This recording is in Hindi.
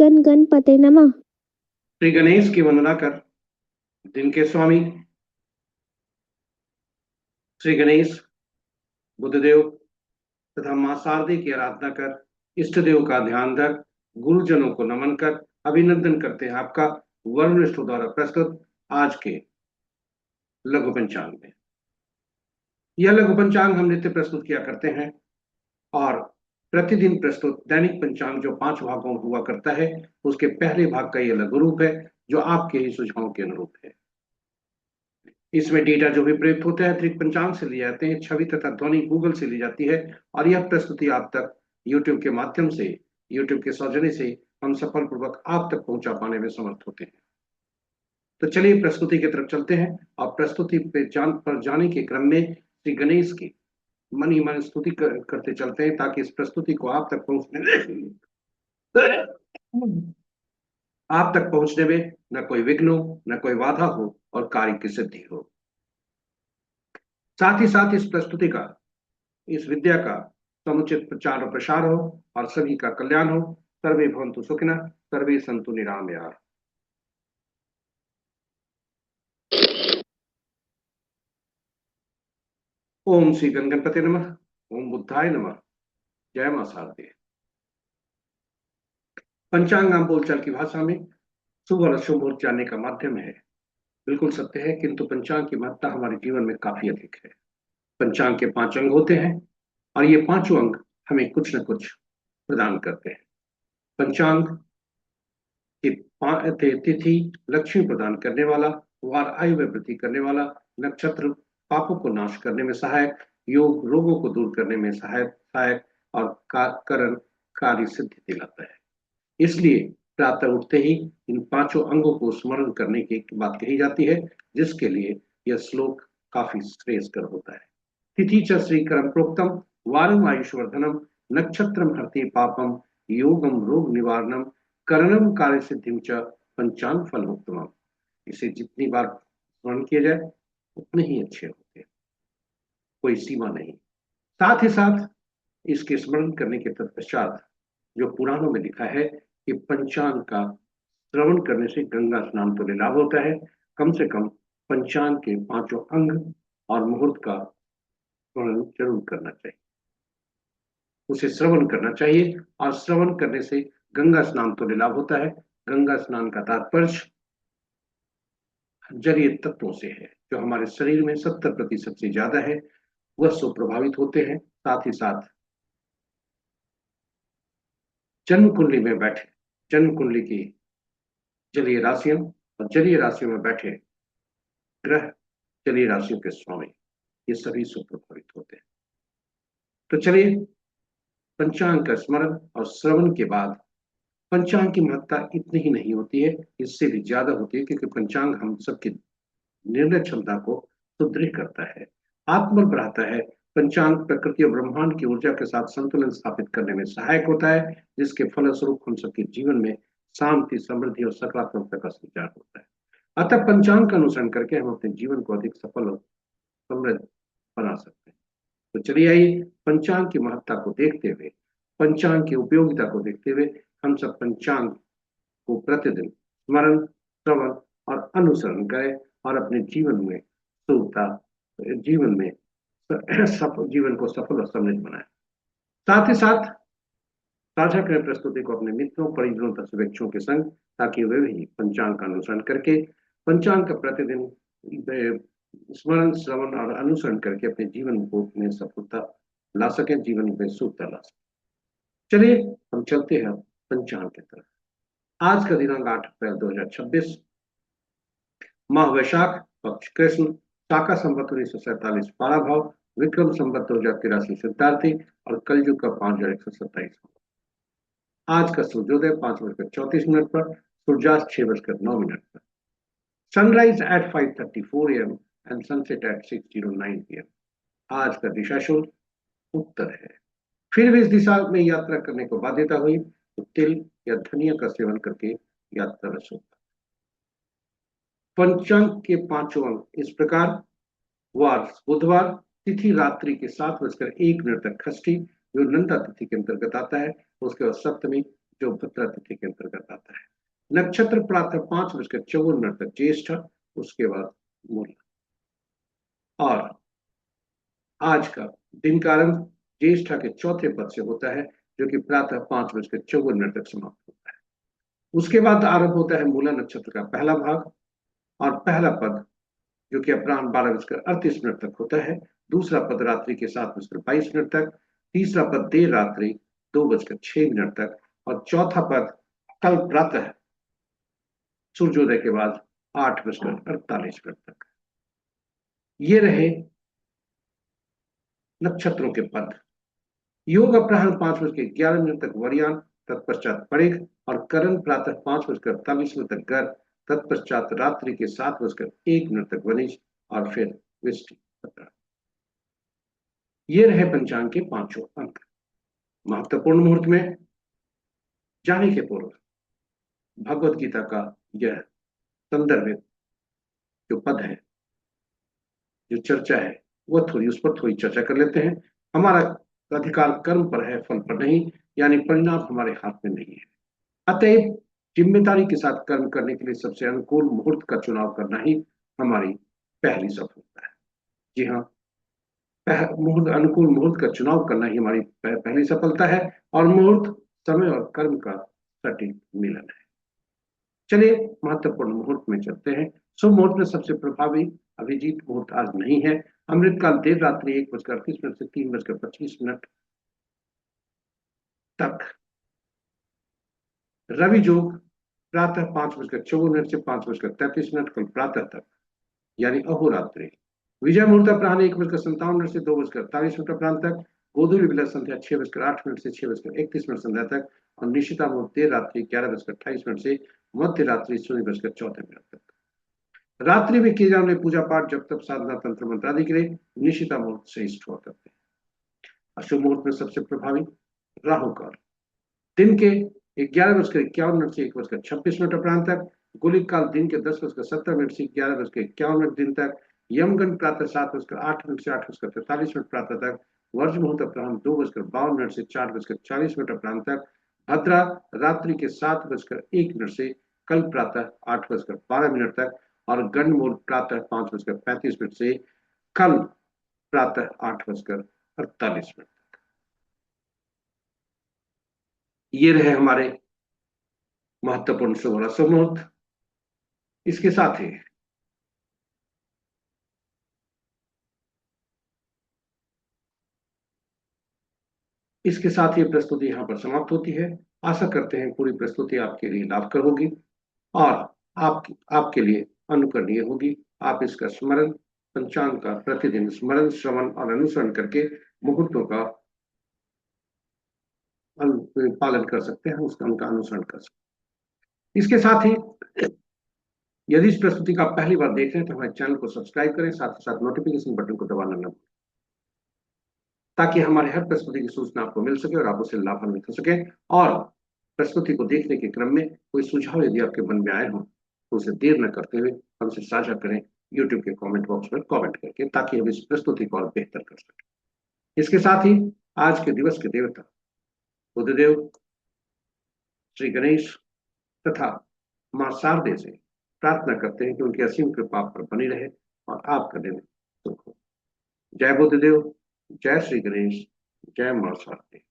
गण गणपते नमः। श्री गणेश की वंदना कर दिन के स्वामी श्री गणेश बुद्धदेव तथा मां शारदे की आराधना कर, इष्ट देव का ध्यान धर, गुरुजनों को नमन कर अभिनंदन करते हैं आपका वरुणिष्ठ द्वारा प्रस्तुत आज के लघु पंचांग में। यह लघु पंचांग हम नित्य प्रस्तुत किया करते हैं और प्रतिदिन प्रस्तुत दैनिक पंचांग जो 5 भागों में हुआ करता है, उसके पहले भाग का यह लघु रूप है जो आपके ही सुझावों के अनुरूप है। इसमें डेटा जो भी प्रयुक्त होता है अतिरिक्त पंचांग से लिए जाते हैं, छवि तथा ध्वनि गूगल से ली जाती है और यह प्रस्तुति आप तक यूट्यूब के माध्यम से, यूट्यूब के सौजन्य से हम सफलपूर्वक आप तक पहुंचा पाने में समर्थ होते हैं। तो चलिए प्रस्तुति की तरफ चलते हैं और प्रस्तुति पर जाने के क्रम में श्री गणेश की मन ही मन स्तुति करते चलते हैं ताकि इस प्रस्तुति को आप तक पहुंचने में न कोई विघ्न हो, न कोई बाधा हो और कार्य की सिद्धि हो। साथ ही साथ इस प्रस्तुति का, इस विद्या का समुचित प्रचार और प्रसार हो और सभी का कल्याण हो। सर्वे भवन्तु सुखिनः, सर्वे सन्तु निरामयाः। ओम श्री गणपते नमः। ओम बुद्धाय नमः। जय मां शारदे। पंचांग आम बोलचाल की भाषा में शुभ और अशुभ मुहूर्त जानने का माध्यम है, बिल्कुल सत्य है, किंतु पंचांग की महत्ता हमारे जीवन में काफी अधिक है। पंचांग के 5 अंग होते हैं और ये पांचों अंग हमें कुछ न कुछ प्रदान करते हैं। पंचांग की तिथि लक्ष्मी प्रदान करने वाला, वार आयु में वृद्धि करने वाला, नक्षत्र पापों को नाश करने में सहायक, योग रोगों को दूर करने में सहायक सहायक और करण कार्य सिद्धि दिलाता है। इसलिए प्रातः उठते ही इन पांचों अंगों को स्मरण करने की बात कही जाती है, जिसके लिए यह श्लोक काफी श्रेयस्कर होता है। तिथि च श्रीकरम प्रोक्तम, वारम आयुष्वर्धनम, नक्षत्रम हरति पापम, योगम रोग निवारणम, करणम कार्य सिद्धिम च, पंचांग फल उत्तमम। इसे जितनी बार स्मरण किया जाए उतने ही अच्छे होते हैं, कोई सीमा नहीं। साथ ही साथ इसके स्मरण करने के तत्पश्चात जो पुराणों में लिखा है कि पंचांग का श्रवण करने से गंगा स्नान तो लाभ होता है, कम से कम पंचांग के पांचों अंग और मुहूर्त का स्मरण जरूर करना चाहिए, उसे श्रवण करना चाहिए। और श्रवण करने से गंगा स्नान तो लाभ होता है। गंगा स्नान का तात्पर्य जलीय तत्वों से है, जो हमारे शरीर में 70% से ज्यादा है, वह सो प्रभावित होते हैं। साथ ही साथ जन्म कुंडली में बैठे, जन्म कुंडली की जलीय राशियों और जलीय राशियों में बैठे ग्रह जलीय राशियों के स्वामी, ये सभी सुप्रभावित होते हैं। तो चलिए पंचांग का स्मरण और श्रवण के बाद, पंचांग की महत्ता इतनी ही नहीं होती है, इससे भी ज्यादा होती है, क्योंकि पंचांग हम सबकी निर्णय क्षमता को सुदृढ़ करता है, आत्मबल बढ़ाता है। पंचांग प्रकृति और ब्रह्मांड की ऊर्जा के साथ संतुलन स्थापित करने में सहायक होता है, जिसके फलस्वरूप हम सबके जीवन में शांति, समृद्धि और सकारात्मकता का संचार होता है। अतः पंचांग का अनुसरण करके हम अपने जीवन को अधिक सफल और समृद्ध बना सकते हैं। तो चलिए आइए पंचांग की महत्ता को देखते हुए, पंचांग की उपयोगिता को देखते हुए हम सब पंचांग को प्रतिदिन स्मरण, श्रवण और अनुसरण करें और अपने जीवन में सुखता, जीवन में जीवन को सफल और समृद्ध बनाएं। साथ ही साथ साझा करें प्रस्तुति को अपने मित्रों, परिजनों तथा शुभेच्छुओं के संग, ताकि वे भी पंचांग का अनुसरण करके, पंचांग का प्रतिदिन स्मरण, श्रवण और अनुसरण करके अपने जीवन को में सफलता ला सके, जीवन में सुखता ला सके। चलिए हम चलते हैं पंचांग की तरफ। आज का दिनांक 8 अप्रैल 2026, माह वैशाख, पक्ष कृष्ण, शाका संवत 1947 पारा भाव, विक्रम संवत 2083 सिद्धार्थी और कलयुग का 5127। आज का सूर्योदय 5:34 पर, सूर्यास्त 6:09 पर। Sunrise at 5:34 AM and sunset at 6:09 PM। आज का दिशा शूल उत्तर है। फिर भी इस दिशा में यात्रा करने को बाध्यता हुई तो तिल या धनिया का सेवन करके यात्रा रस होता। पंचांग के पांचों अंग इस प्रकार: वार बुधवार, तिथि रात्रि के 7:01 तक खष्टी जो नंदा तिथि के अंतर्गत आता है, उसके बाद सप्तमी जो भद्रा तिथि के अंतर्गत आता है। नक्षत्र प्रातः 5:54 तक ज्येष्ठ, उसके बाद मूला। और आज का दिन का आरंभ ज्येष्ठा के चौथे पद से होता है, जो कि प्रातः 5:54 तक समाप्त होता है। उसके बाद आरंभ होता है मूला नक्षत्र का पहला भाग, और पहला पद जो कि अपराह्न 12:38 तक होता है। दूसरा पद रात्रि के 7:22 तक। तीसरा पद देर रात्रि 2:06 तक। और चौथा पद कल प्रातः सूर्योदय के बाद 8:48 तक। ये रहे नक्षत्रों के पद। योग अपराह्न 5:11 तक वरियान, तत्पश्चात परिग, और करण प्रातः 5:48 तक गर्भ, तत्पश्चात रात्रि के 7:01 तक वनिज, और फिर विष्टि। ये रहे पंचांग के पांचों अंक। महत्वपूर्ण मुहूर्त में जाने के पूर्व भगवत गीता का यह संदर्भित जो पद है, जो चर्चा है, वह थोड़ी उस पर थोड़ी चर्चा कर लेते हैं। हमारा अधिकार कर्म पर है, फल पर नहीं, यानी परिणाम हमारे हाथ में नहीं है। अतएव जिम्मेदारी के साथ कर्म करने के लिए सबसे अनुकूल मुहूर्त का चुनाव करना ही हमारी पहली सफलता है। जी हाँ, मुहूर्त, अनुकूल मुहूर्त का चुनाव करना ही हमारी पहली सफलता है, और मुहूर्त समय और कर्म का सटीक मिलन है। चलिए महत्वपूर्ण मुहूर्त में चलते हैं। शुभ मुहूर्त में सबसे प्रभावी अभिजीत मुहूर्त आज नहीं है। अमृतकाल देर रात्रि 1:38 से 3:25 तक। रवि योग प्रातः 5:54 से 5:33 कल प्रातः तक, यानी अहोरात्रि। विजय मुहूर्त अपराह्न 1:57 से 2:48 प्रांत तक। गोधूली विलय संध्या 6:08 से 6:31 संध्या तक। और निशिता मुहूर्त देर रात्रि 11:28 से मध्य रात्रि 0:14 तक। रात्रि में किए जाने वाले पूजा पाठ, जब तक साधना, तंत्र मंत्र आदि के लिए निशिता मुहूर्त श्रेष्ठ हुआ करते हैं। अशुभ मुहूर्त में सबसे प्रभावी राहु काल, दिन के 11:51 से 1:26 अपराह्न तक। गुलिक काल दिन के 10:17 से 11:51 दिन तक। यमगंड प्रातः 7:08 से 8:43 प्रातः तक। वर्ज मुहूर्त अपराह्न 2:52 से 4:40 अपराह्न तक। भद्रा रात्रि के 7:01 से कल प्रातः 8:12 तक। और गंड मुहूर्त प्रातः 5:35 से कल प्रातः 8:48 तक। ये रहे हमारे महत्वपूर्ण शुभ और अशुभ मुहूर्त। इसके साथ ही ये प्रस्तुति यहाँ पर समाप्त होती है। आशा करते हैं पूरी प्रस्तुति आपके लिए लाभकर होगी और आपके लिए अनुकरणीय होगी। आप इसका स्मरण, पंचांग का प्रतिदिन स्मरण, श्रवण और अनुसरण करके मुहूर्तों का पालन कर सकते हैं, उनका अनुसरण कर सकते हैं। इसके साथ ही यदि इस प्रस्तुति का आप पहली बार देख रहे हैं तो हमारे चैनल को सब्सक्राइब करें, साथ ही साथ नोटिफिकेशन बटन को दबाना न भूलें, ताकि हमारे हर प्रस्तुति की सूचना आपको मिल सके और आप उससे लाभान्वित हो सके। और प्रस्तुति को देखने के क्रम में कोई सुझाव यदि आपके मन में आए हों तो उसे देर न करते हुए हमसे साझा करें यूट्यूब के कमेंट बॉक्स में कमेंट करके, ताकि हम इस प्रस्तुति को और बेहतर कर सकें। इसके साथ ही आज के दिवस के देवता बुद्धदेव, श्री गणेश तथा मां शारदे से प्रार्थना करते हैं कि उनकी असीम कृपा पर बनी रहे और आपका दिन सुख हो। जय बुद्धदेव, जय श्री गणेश, जय मां शारदे।